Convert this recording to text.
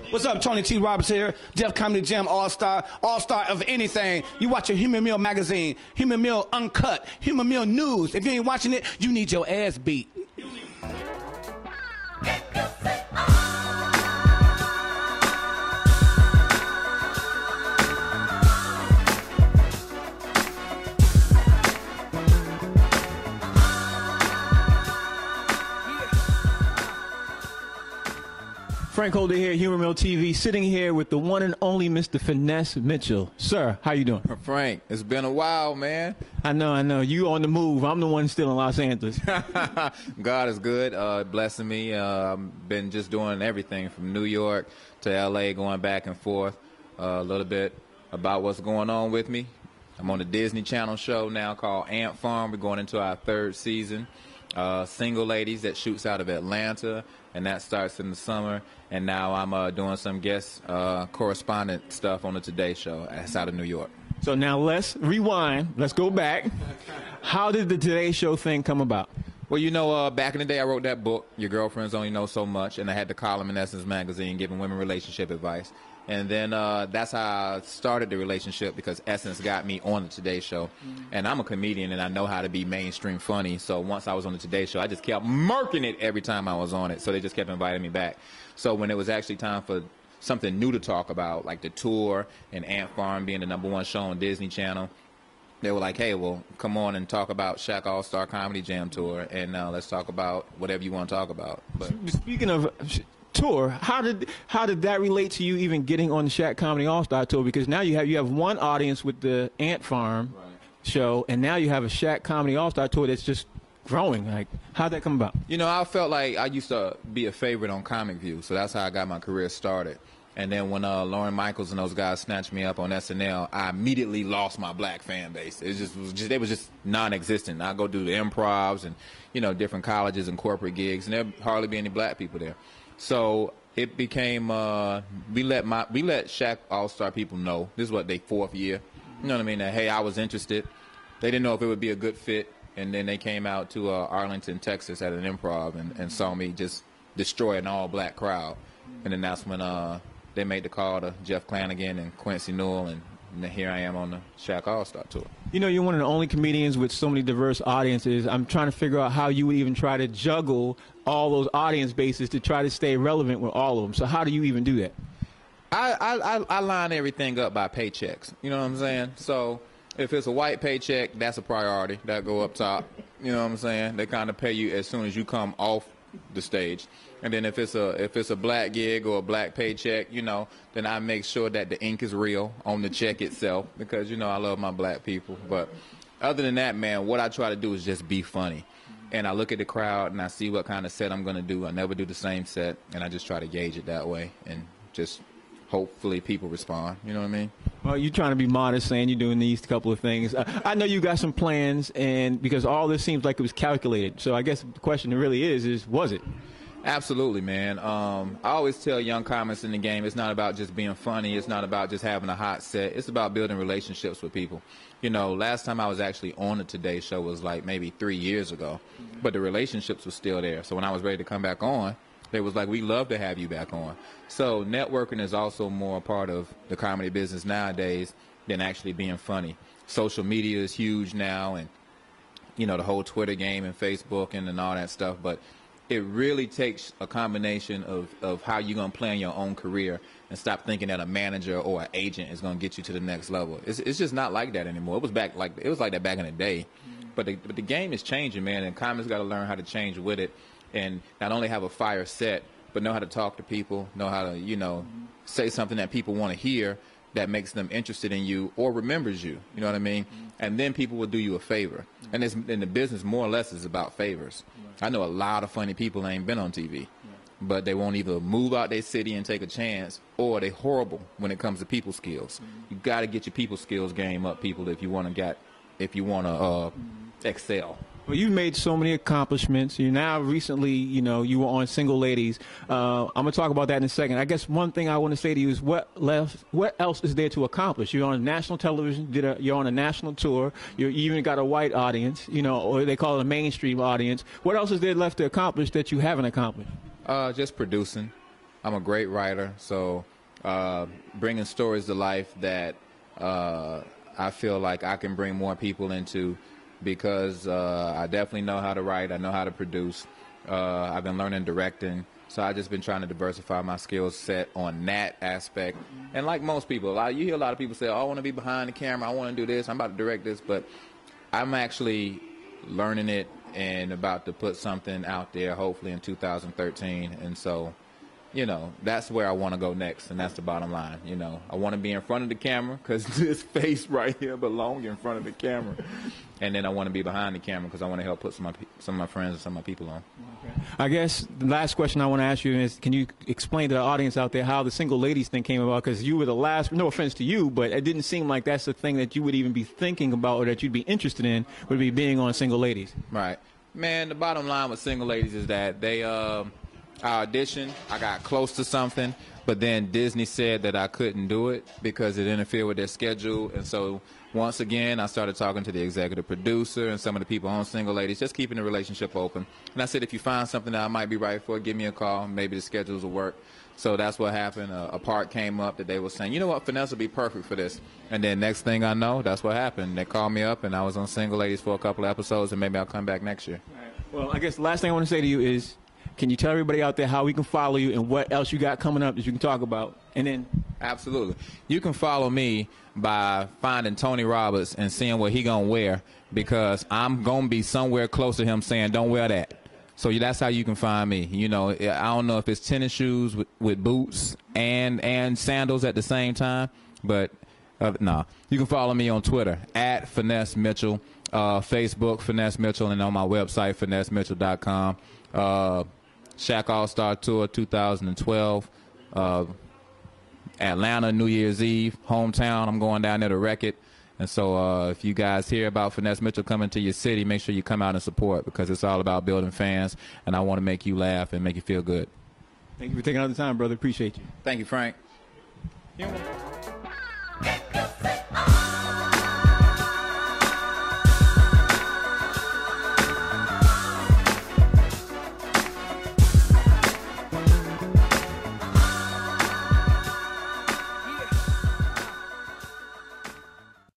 What's up, Tony T. Roberts here, Def Comedy Jam All-Star of anything. You watch a Human Meal magazine, Human Meal Uncut, Human Meal News. If you ain't watching it, you need your ass beat. Frank Holder here, Humor Mill TV, sitting here with the one and only Mr. Finesse Mitchell. Sir, how you doing? Frank, it's been a while, man. I know. You on the move. I'm the one still in Los Angeles. God is good, blessing me. I've been just doing everything from New York to L.A., going back and forth. A little bit about what's going on with me. I'm on the Disney Channel show now called Ant Farm. We're going into our 3rd season. Single Ladies that shoots out of Atlanta, and that starts in the summer. And now I'm doing some guest correspondent stuff on the Today Show. That's out of New York. So now let's rewind. Let's go back. How did the Today Show thing come about? Well, you know, back in the day, I wrote that book, Your Girlfriends Only Know So Much, and I had the column in Essence Magazine giving women relationship advice. And then that's how I started the relationship, because Essence got me on the Today Show. And I'm a comedian, and I know how to be mainstream funny. So once I was on the Today Show, I just kept murking it every time I was on it. So they just kept inviting me back. So when it was actually time for something new to talk about, like the tour and Ant Farm being the #1 show on Disney Channel, they were like, hey, well, come on and talk about Shaq All-Star Comedy Jam Tour, and let's talk about whatever you want to talk about. But speaking of tour, how did that relate to you even getting on the Shaq Comedy All-Star Tour? Because now you have one audience with the Ant Farm show, and now you have a Shaq Comedy All-Star Tour that's just growing. Like, how'd that come about? You know, I felt like I used to be a favorite on Comic View, so that's how I got my career started. And then when Lauren Michaels and those guys snatched me up on SNL, I immediately lost my black fan base. They was just non-existent. I go do the improvs and, you know, different colleges and corporate gigs, and there'd hardly be any black people there. So it became we let Shaq All-Star people know this is what their 4th year. You know what I mean? That, hey, I was interested. They didn't know if it would be a good fit. And then they came out to Arlington, Texas at an improv and saw me just destroy an all-black crowd. And then that's when they made the call to Jeff Clanagan and Quincy Newell, and here I am on the Shaq All-Star Tour. You know, you're one of the only comedians with so many diverse audiences. I'm trying to figure out how you would even try to juggle all those audience bases to try to stay relevant with all of them. So how do you even do that? I line everything up by paychecks. You know what I'm saying? So if it's a white paycheck, that's a priority. That go up top. You know what I'm saying? They kind of pay you as soon as you come off the stage. And then if it's a black gig or a black paycheck, you know, then I make sure that the ink is real on the check itself, because, you know, I love my black people. But other than that, man, what I try to do is just be funny. And I look at the crowd and I see what kind of set I'm going to do. I never do the same set, and I just try to gauge it that way and just hopefully people respond. You know what I mean? Well, you're trying to be modest, saying you're doing these couple of things. I know you got some plans, and because all this seems like it was calculated. So I guess the question really is was it? Absolutely, man. I always tell young comics in the game, it's not about just being funny. It's not about just having a hot set. It's about building relationships with people. You know, last time I was actually on the Today Show was like maybe 3 years ago, but the relationships were still there. So when I was ready to come back on, they was like, we love to have you back on. So networking is also more a part of the comedy business nowadays than actually being funny. Social media is huge now, and, you know, the whole Twitter game and Facebook and all that stuff. But it really takes a combination of how you're going to plan your own career and stop thinking that a manager or an agent is going to get you to the next level. It's just not like that anymore. It was like that back in the day. But the game is changing, man, and comics got to learn how to change with it. And not only have a fire set, but know how to talk to people, know how to, you know, say something that people want to hear that makes them interested in you or remembers you. You know what I mean? And then people will do you a favor. And in the business, more or less, is about favors. I know a lot of funny people that ain't been on TV, but they won't either move out their city and take a chance, or they're horrible when it comes to people skills. You got to get your people skills game up, people, if you want to excel. Well, you've made so many accomplishments. You now recently, you know, you were on Single Ladies. I'm going to talk about that in a second. I guess one thing I want to say to you is what else is there to accomplish? You're on national television. You're on a national tour. You even got a white audience, you know, or they call it a mainstream audience. What else is there left to accomplish that you haven't accomplished? Just producing. I'm a great writer, so bringing stories to life that I feel like I can bring more people into, because I definitely know how to write, I know how to produce. I've been learning directing, so I've just been trying to diversify my skill set on that aspect. And like most people, you hear a lot of people say, oh, I want to be behind the camera, I want to do this, I'm about to direct this, but I'm actually learning it and about to put something out there, hopefully in 2013. And so, you know, that's where I want to go next, and that's the bottom line. You know, I want to be in front of the camera because this face right here belongs in front of the camera. And then I want to be behind the camera because I want to help put some of my friends and some of my people on. Okay. I guess the last question I want to ask you is, can you explain to the audience out there how the single ladies thing came about? Because you were the last, no offense to you, but it didn't seem like that's the thing that you would even be thinking about or that you'd be interested in, would be being on single ladies. Right. Man, the bottom line with single ladies is that they I auditioned, I got close to something, but then Disney said that I couldn't do it because it interfered with their schedule. And so once again, I started talking to the executive producer and some of the people on Single Ladies, just keeping the relationship open. And I said, if you find something that I might be right for, give me a call. Maybe the schedules will work. So that's what happened. A part came up that they were saying, you know what, Finesse will be perfect for this. And then next thing I know, that's what happened. They called me up, and I was on Single Ladies for a couple of episodes, and maybe I'll come back next year. Right. Well, I guess the last thing I want to say to you is, can you tell everybody out there how we can follow you and what else you got coming up that you can talk about? And then, absolutely, you can follow me by finding Tony Roberts and seeing what he gonna wear, because I'm gonna be somewhere close to him saying, "Don't wear that." So that's how you can find me. You know, I don't know if it's tennis shoes with boots and sandals at the same time, but no. You can follow me on Twitter at Finesse Mitchell, Facebook Finesse Mitchell, and on my website FinesseMitchell.com. Shaq All-Star Tour 2012, Atlanta, New Year's Eve, hometown. I'm going down there to wreck it. And so if you guys hear about Finesse Mitchell coming to your city, make sure you come out and support, because it's all about building fans, and I want to make you laugh and make you feel good. Thank you for taking all the time, brother. Appreciate you. Thank you, Frank.